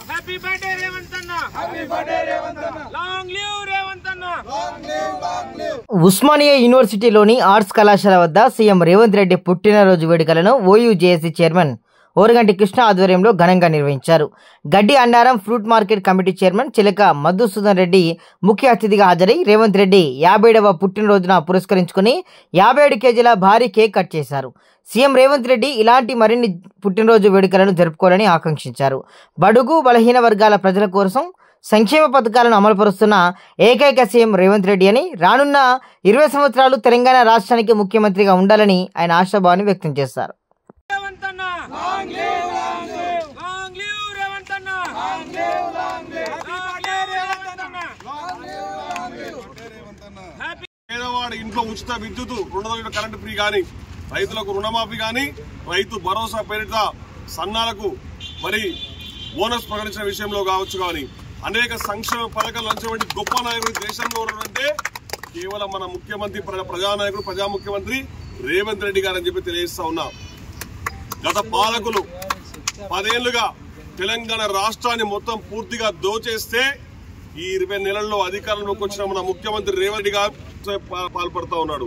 Happy birthday Revanth అన్న, happy birthday Revanth అన్న, long live Revanth అన్న, long live long live. Osmania యూనివర్సిటీలోని ఆర్ట్స్ కళాశాల వద్ద సీఎం రేవంత్ రెడ్డి పుట్టినరోజు వేడుకలను ఓయూజేఏసీ చైర్మన్ ఓరగంటి కృష్ణ ఆధ్వర్యంలో ఘనంగా నిర్వహించారు. గడ్డి Annaram fruit market committee chairman చిలక మధుసూదన్ రెడ్డి ముఖ్య అతిథిగా హాజరై రేవంత్ రెడ్డి 57వ పుట్టినరోజున పురస్కరించుకుని 57 కేజీల భారీ కేక్ కట్ చేశారు. సీఎం రేవంత్ రెడ్డి ఇలాంటి మరిన్ని పుట్టినరోజు వేడుకలను జరుపుకోవాలని ఆకాంక్షించారు. బడుగు బలహీన వర్గాల ప్రజల కోసం సంక్షేమ పథకాలను అమలుపరుస్తున్న ఏకైక సీఎం రేవంత్ రెడ్డి అని, రానున్న 20 సంవత్సరాలు తెలంగాణ రాష్ట్రానికి ముఖ్యమంత్రిగా ఉండాలని ఆయన ఆశాభావాన్ని వ్యక్తం చేశారు. పేదవాడి ఇంట్లో ఉచిత విద్యుత్, 200 యూనిట్ల కరెంటు ఫ్రీ గాని, రైతులకు రుణమాఫీ గాని, రైతు భరోసా పేరిట సన్నాలకు మరి బోనస్ ప్రకటించిన విషయంలో కావచ్చు కానీ అనేక సంక్షేమ పథకాలు లంచబడి గొప్ప నాయకుడు దేశంలో ఉన్నారంటే కేవలం మన ముఖ్యమంత్రి, ప్రజానాయకుడు, ప్రజా ముఖ్యమంత్రి రేవంత్ రెడ్డి గారు అని చెప్పి తెలియజేస్తా ఉన్నా. గత పాలకులు 10 ఏళ్లుగా తెలంగాణ రాష్ట్రాన్ని మొత్తం పూర్తిగా దోచేస్తే ఈ 20 నెలల్లో అధికారంలోకి వచ్చిన మన ముఖ్యమంత్రి రేవంత్ రెడ్డి గారు పాల్పడుతూ ఉన్నాడు.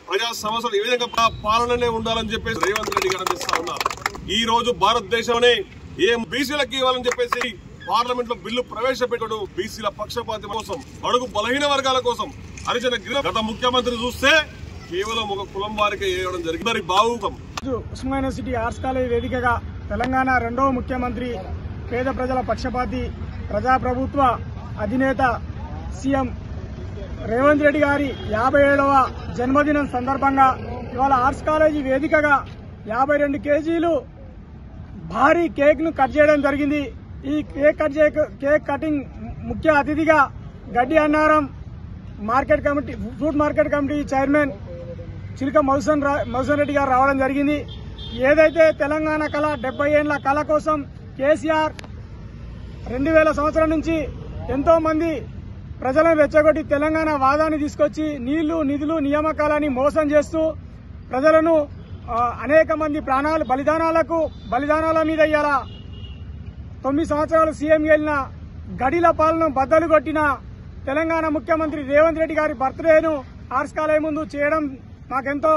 ప్రజా సమస్యలు ఏ విధంగా పాలననే ఉండాలని చెప్పేసి రేవంత్ రెడ్డి గారు అందిస్తా ఉన్నారు. ఈ రోజు భారతదేశంలోనే ఏం బీసీలకు ఇవ్వాలని చెప్పేసి పార్లమెంట్ లో బిల్లు ప్రవేశపెట్టాడు. బీసీల పక్షపాతి కోసం, బడుగు బలహీన వర్గాల కోసం హరిజన గత ముఖ్యమంత్రి చూస్తే కేవలం ఒక కులం వారికి వేయడం జరిగింది. బాగుంటాం. ఉస్మానియా యూనివర్సిటీ ఆర్ట్స్ కాలేజ్ వేదికగా తెలంగాణ 2వ ముఖ్యమంత్రి, పేద ప్రజల పక్షపాతి, ప్రజాప్రభుత్వ అధినేత సీఎం రేవంత్ రెడ్డి గారి 57వ జన్మదినం సందర్భంగా ఇవాళ ఆర్ట్స్ కాలేజీ వేదికగా 52 కేజీలు భారీ కేక్ ను కట్ చేయడం జరిగింది. ఈ కేక్ కటింగ్ ముఖ్య అతిథిగా గడ్డి Annaram market committee, fruit market committee chairman చిలక మధుసూదన్ రెడ్డి గారు రావడం జరిగింది. ఏదైతే తెలంగాణ కళ 70 ఏళ్ల కళ కోసం కేసీఆర్ 2000 సంవత్సరం నుంచి ఎంతో మంది ప్రజలను రెచ్చగొట్టి తెలంగాణ వాదాన్ని తీసుకొచ్చి నీళ్లు, నిధులు, నియామకాలని మోసం చేస్తూ ప్రజలను అనేక మంది బలిదానాల మీద ఇవాళ 9 సంవత్సరాలు సీఎం వెళ్ళిన గడిల పాలన బద్దలు కొట్టిన తెలంగాణ ముఖ్యమంత్రి రేవంత్ రెడ్డి గారి బర్త్డేను ఆర్ట్స్ కాలేజ్ ముందు చేయడం మాకెంతో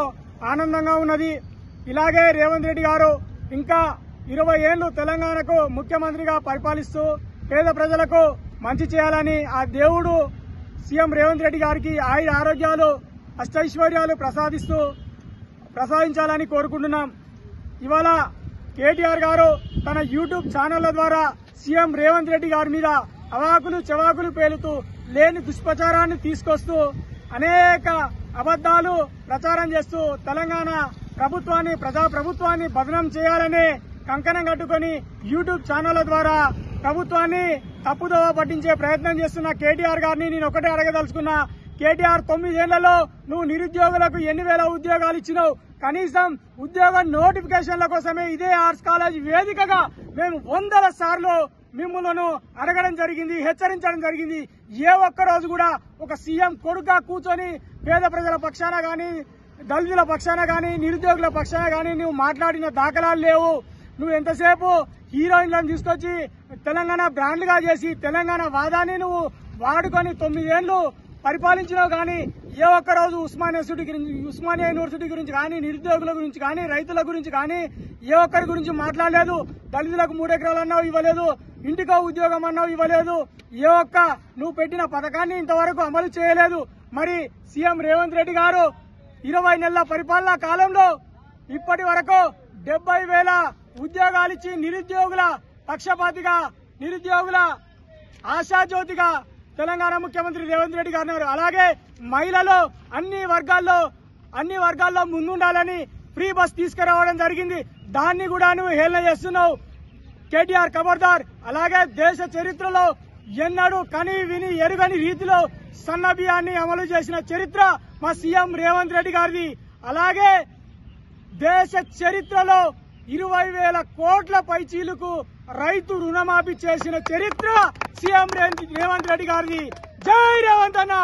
ఆనందంగా ఉన్నది. ఇలాగే రేవంత్ రెడ్డి గారు ఇంకా 20 ఏళ్లు తెలంగాణకు ముఖ్యమంత్రిగా పరిపాలిస్తూ పేద ప్రజలకు మంచి చేయాలని ఆ దేవుడు సీఎం రేవంత్ రెడ్డి గారికి ఆయుర ఆరోగ్యాలు, అష్టైశ్వర్యాలు ప్రసాదించాలని కోరుకుంటున్నాం. ఇవాళ కేటీఆర్ గారు తన యూట్యూబ్ ఛానళ్ల ద్వారా సీఎం రేవంత్ రెడ్డి గారి మీద అవాకులు చెవాకులు పేలుతూ లేని దుష్ప్రచారాన్ని తీసుకొస్తూ అనేక అబద్దాలు ప్రచారం చేస్తూ తెలంగాణ ప్రభుత్వాన్ని, ప్రజాప్రభుత్వాన్ని బదనం చేయాలని కంకణం కట్టుకుని యూట్యూబ్ ఛానళ్ల ద్వారా ప్రభుత్వాన్ని తప్పుదోవ పట్టించే ప్రయత్నం చేస్తున్న కేటీఆర్ గారిని నేను ఒకటే అడగదలుచుకున్నా. కేటీఆర్ 9 ఏళ్లలో నువ్వు నిరుద్యోగులకు ఎన్ని వేల ఉద్యోగాలు ఇచ్చినావు? కనీసం ఉద్యోగ నోటిఫికేషన్ల కోసమే ఇదే ఆర్ట్స్ కాలేజ్ వేదికగా మేము 100 సార్లు మిమ్మల్ని అడగడం జరిగింది, హెచ్చరించడం జరిగింది. ఏ ఒక్క రోజు కూడా ఒక సీఎం కొడుకుగా కూర్చొని పేద ప్రజల పక్షాన గాని, దళితుల పక్షాన గాని, నిరుద్యోగుల పక్షాన గాని నువ్వు మాట్లాడిన దాఖలాలు లేవు. నువ్వు ఎంతసేపు హీరోయిన్లను తీసుకొచ్చి తెలంగాణ బ్రాండ్గా చేసి తెలంగాణ వాదాన్ని నువ్వు వాడుకొని 9 ఏళ్లు పరిపాలించినావు కానీ ఏ ఒక్క రోజు ఉస్మానియా యూనివర్సిటీ గురించి కానీ, నిరుద్యోగుల గురించి కానీ, రైతుల గురించి కానీ ఏ ఒక్కరి గురించి మాట్లాడలేదు. దళితులకు 3 ఎకరాలు అన్నావు, ఇవ్వలేదు. ఇంటికో ఉద్యోగం అన్నావు, ఇవ్వలేదు. ఏ ఒక్క నువ్వు పెట్టిన పథకాన్ని ఇంతవరకు అమలు చేయలేదు. మరి సీఎం రేవంత్ రెడ్డి గారు 20 నెలల పరిపాలనా కాలంలో ఇప్పటి వరకు 70,000 ఉద్యోగాలిచ్చి నిరుద్యోగుల పక్షపాతిగా, నిరుద్యోగుల ఆశాజ్యోతిగా తెలంగాణ ముఖ్యమంత్రి రేవంత్ రెడ్డి గారు ఉన్నారు. అలాగే మహిళలు అన్ని వర్గాల్లో ముందుండాలని ఫ్రీ బస్ తీసుకురావడం జరిగింది. దాన్ని కూడా నువ్వు హేళన చేస్తున్నావు కేటీఆర్, ఖబర్దార్. అలాగే దేశ చరిత్రలో ఎన్నడూ కని విని ఎరుగని రీతిలో సన్న బియ్యాన్ని అమలు చేసిన చరిత్ర మా సీఎం రేవంత్ రెడ్డి గారిది. అలాగే దేశ చరిత్రలో 20,000 కోట్ల పైచీలకు రైతు రుణమాఫీ చేసిన చరిత్ర సీఎం రేవంత్ రెడ్డి గారిది. జై రేవంత్ అన్న.